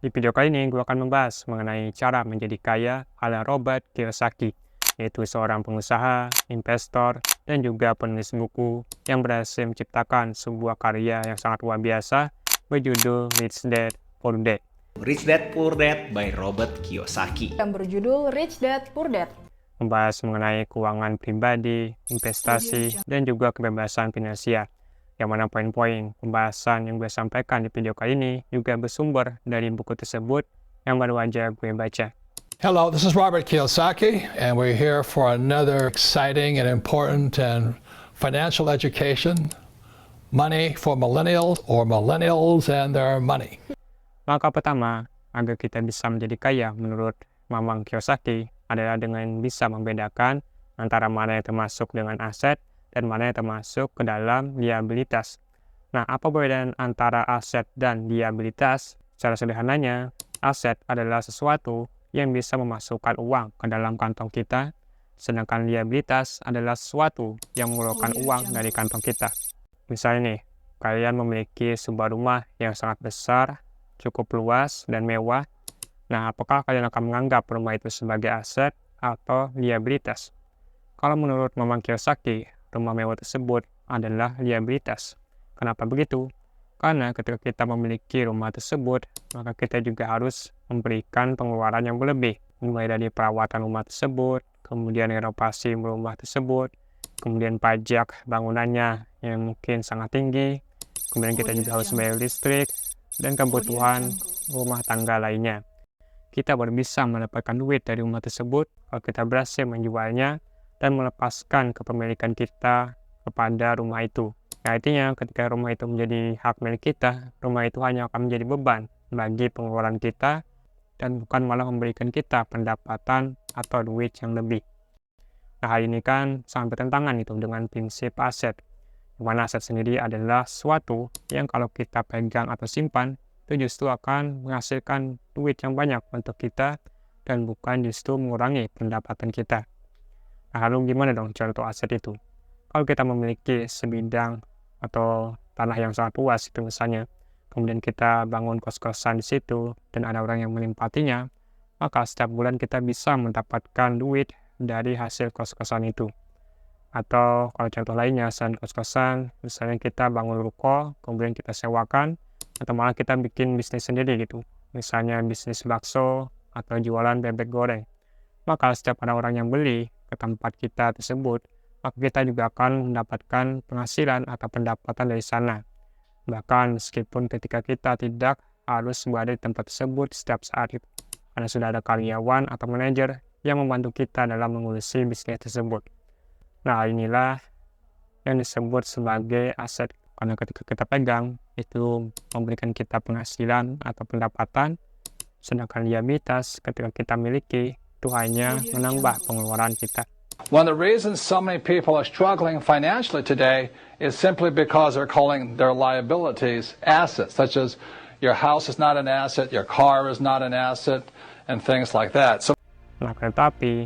Di video kali ini, gue akan membahas mengenai cara menjadi kaya ala Robert Kiyosaki, yaitu seorang pengusaha, investor, dan juga penulis buku yang berhasil menciptakan sebuah karya yang sangat luar biasa berjudul Rich Dad Poor Dad. Rich Dad Poor Dad by Robert Kiyosaki. Yang berjudul Rich Dad Poor Dad. Membahas mengenai keuangan pribadi, investasi, dan juga kebebasan finansial. Yang mana poin-poin pembahasan yang gue sampaikan di video kali ini juga bersumber dari buku tersebut yang baru aja gue baca. Hello, this is Robert Kiyosaki, and we're here for another exciting and important and financial education, money for millennials or millennials and their money. Langkah pertama agar kita bisa menjadi kaya menurut Mamang Kiyosaki adalah dengan bisa membedakan antara mana yang termasuk dengan aset dan mana yang termasuk ke dalam liabilitas. Nah, apa perbedaan antara aset dan liabilitas? Secara sederhananya, aset adalah sesuatu yang bisa memasukkan uang ke dalam kantong kita, sedangkan liabilitas adalah sesuatu yang mengeluarkan uang dari kantong kita. Misalnya nih, kalian memiliki sebuah rumah yang sangat besar, cukup luas, dan mewah. Nah, apakah kalian akan menganggap rumah itu sebagai aset atau liabilitas? Kalau menurut Mamang Kiyosaki, rumah mewah tersebut adalah liabilitas. Kenapa begitu? Karena ketika kita memiliki rumah tersebut, maka kita juga harus memberikan pengeluaran yang berlebih, mulai dari perawatan rumah tersebut, kemudian renovasi rumah tersebut, kemudian pajak bangunannya yang mungkin sangat tinggi, kemudian kita juga harus bayar listrik, dan kebutuhan rumah tangga lainnya. Kita baru bisa mendapatkan duit dari rumah tersebut kalau kita berhasil menjualnya dan melepaskan kepemilikan kita kepada rumah itu. Nah, artinya ketika rumah itu menjadi hak milik kita, rumah itu hanya akan menjadi beban bagi pengeluaran kita dan bukan malah memberikan kita pendapatan atau duit yang lebih. Nah, hal ini kan sangat bertentangan itu dengan prinsip aset. Di mana aset sendiri adalah sesuatu yang kalau kita pegang atau simpan, itu justru akan menghasilkan duit yang banyak untuk kita dan bukan justru mengurangi pendapatan kita. Nah, lalu gimana dong contoh aset itu? Kalau kita memiliki sebidang atau tanah yang sangat luas itu misalnya, kemudian kita bangun kos-kosan di situ dan ada orang yang menempatinya, maka setiap bulan kita bisa mendapatkan duit dari hasil kos-kosan itu. Atau kalau contoh lainnya, selain kos-kosan, misalnya kita bangun ruko, kemudian kita sewakan, atau malah kita bikin bisnis sendiri gitu. Misalnya bisnis bakso atau jualan bebek goreng. Maka setiap ada orang yang beli ke tempat kita tersebut, maka kita juga akan mendapatkan penghasilan atau pendapatan dari sana. Bahkan meskipun ketika kita tidak harus berada di tempat tersebut setiap saat itu, karena sudah ada karyawan atau manajer yang membantu kita dalam mengurusi bisnis tersebut. Nah, inilah yang disebut sebagai aset, karena ketika kita pegang, itu memberikan kita penghasilan atau pendapatan, sedangkan liabilitas ketika kita miliki, itu hanya menambah pengeluaran kita. One of the reasons so many people are struggling financially today is simply because they're calling their liabilities assets, such as your house is not an asset, your car is not an asset, and things like that. So, Nah, tetapi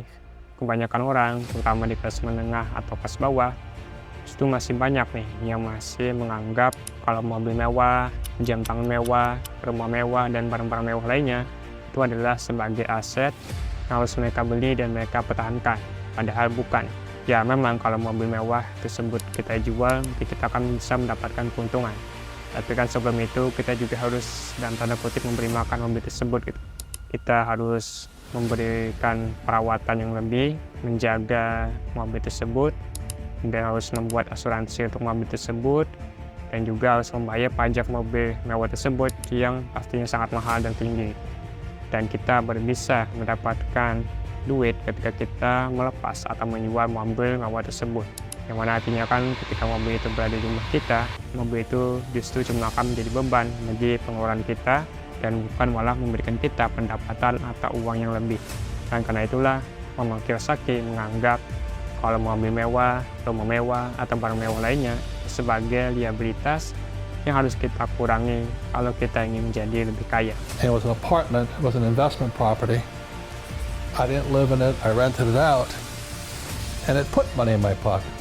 kebanyakan orang, terutama di kelas menengah atau kelas bawah, itu masih banyak nih yang masih menganggap kalau mobil mewah, jam tangan mewah, rumah mewah, dan barang-barang mewah lainnya itu adalah sebagai aset yang harus mereka beli dan mereka pertahankan. Padahal bukan. Ya memang kalau mobil mewah tersebut kita jual, kita akan bisa mendapatkan keuntungan. Tapi kan sebelum itu kita juga harus dalam tanda kutip memberi makan mobil tersebut gitu. Kita harus memberikan perawatan yang lebih, menjaga mobil tersebut, dan harus membuat asuransi untuk mobil tersebut, dan juga harus membayar pajak mobil mewah tersebut yang pastinya sangat mahal dan tinggi. Dan kita baru bisa mendapatkan duit ketika kita melepas atau menjual mobil mewah tersebut. Yang mana artinya kan ketika mobil itu berada di rumah kita, mobil itu justru cuma akan menjadi beban bagi pengeluaran kita dan bukan malah memberikan kita pendapatan atau uang yang lebih. Dan karena itulah Mamang Kiyosaki menganggap kalau mobil mewah, rumah mewah, atau barang mewah lainnya sebagai liabilitas yang harus kita kurangi kalau kita ingin menjadi lebih kaya. it was an apartment, it was an investment property. I didn't live in it, I rented it out, and it put money in my pocket.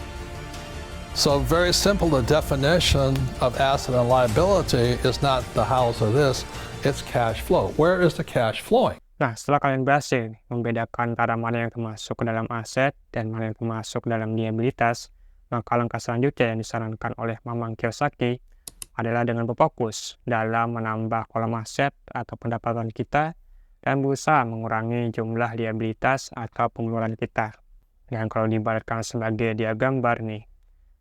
So very simple, the definition of asset and liability is not the house or this, It's cash flow. Where is the cash flowing? Nah, setelah kalian berhasil membedakan antara mana yang termasuk ke dalam aset dan mana yang termasuk ke dalam liabilitas, maka langkah selanjutnya yang disarankan oleh Mamang Kiyosaki adalah dengan berfokus dalam menambah kolom aset atau pendapatan kita dan berusaha mengurangi jumlah liabilitas atau pengeluaran kita. Dan kalau diibaratkan sebagai diagram bar nih,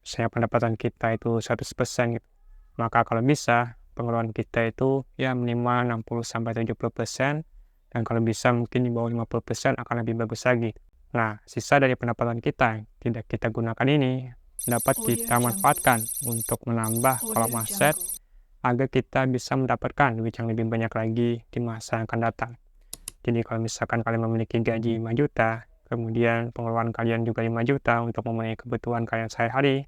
misalnya pendapatan kita itu 100% gitu, maka kalau bisa pengeluaran kita itu ya minimal 60-70%, dan kalau bisa mungkin di bawah 50% akan lebih bagus lagi. Nah, sisa dari pendapatan kita yang tidak kita gunakan ini dapat kita manfaatkan untuk menambah kolom aset agar kita bisa mendapatkan duit yang lebih banyak lagi di masa yang akan datang. Jadi kalau misalkan kalian memiliki gaji 5 juta, kemudian pengeluaran kalian juga 5 juta untuk memenuhi kebutuhan kalian sehari-hari,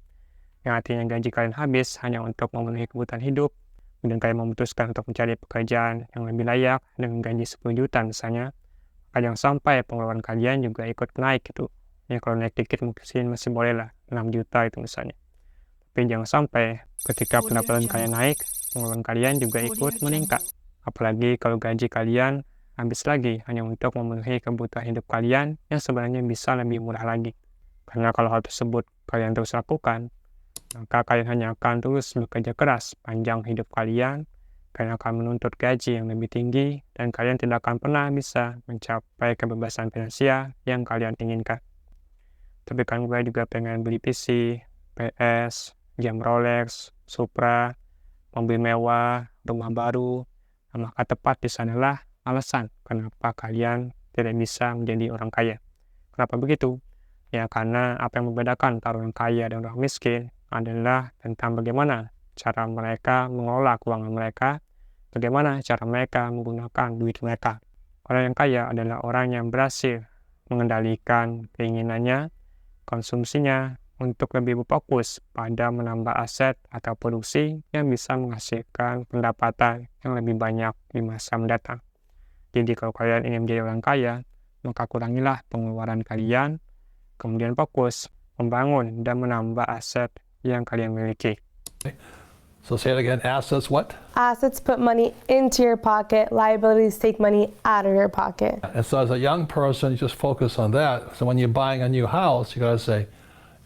yang artinya gaji kalian habis hanya untuk memenuhi kebutuhan hidup, kemudian kalian memutuskan untuk mencari pekerjaan yang lebih layak dengan gaji 10 juta misalnya, maka jangan sampai pengeluaran kalian juga ikut naik gitu. Ya kalau naik dikit mungkin masih boleh lah, 6 juta itu misalnya. Tapi jangan sampai ketika pendapatan kalian naik, pengeluaran kalian juga ikut meningkat. Apalagi kalau gaji kalian habis lagi hanya untuk memenuhi kebutuhan hidup kalian yang sebenarnya bisa lebih murah lagi. Karena kalau hal tersebut kalian terus lakukan, maka kalian hanya akan terus bekerja keras panjang hidup kalian, kalian akan menuntut gaji yang lebih tinggi, dan kalian tidak akan pernah bisa mencapai kebebasan finansial yang kalian inginkan. Tapi kan gue juga pengen beli PC, PS, jam Rolex, Supra, mobil mewah, rumah baru, maka tepat di sanalah alasan kenapa kalian tidak bisa menjadi orang kaya. Kenapa begitu? Ya karena apa yang membedakan antara orang kaya dan orang miskin adalah tentang bagaimana cara mereka mengelola keuangan mereka, bagaimana cara mereka menggunakan duit mereka. Orang yang kaya adalah orang yang berhasil mengendalikan keinginannya, konsumsinya, untuk lebih berfokus pada menambah aset atau produksi yang bisa menghasilkan pendapatan yang lebih banyak di masa mendatang. Jadi kalau kalian ingin menjadi orang kaya, maka kurangilah pengeluaran kalian, kemudian fokus membangun dan menambah aset yang kalian miliki. So say it again, assets what? Assets put money into your pocket, liabilities take money out of your pocket. And so as a young person, you just focus on that. So when you're buying a new house, you gotta say,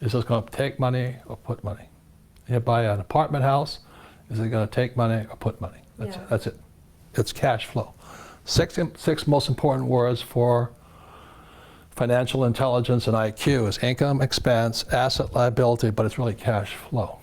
is this gonna take money or put money? You buy an apartment house, is it gonna take money or put money? That's it. It's cash flow. Six most important words for financial intelligence and IQ is income, expense, asset, liability, but it's really cash flow.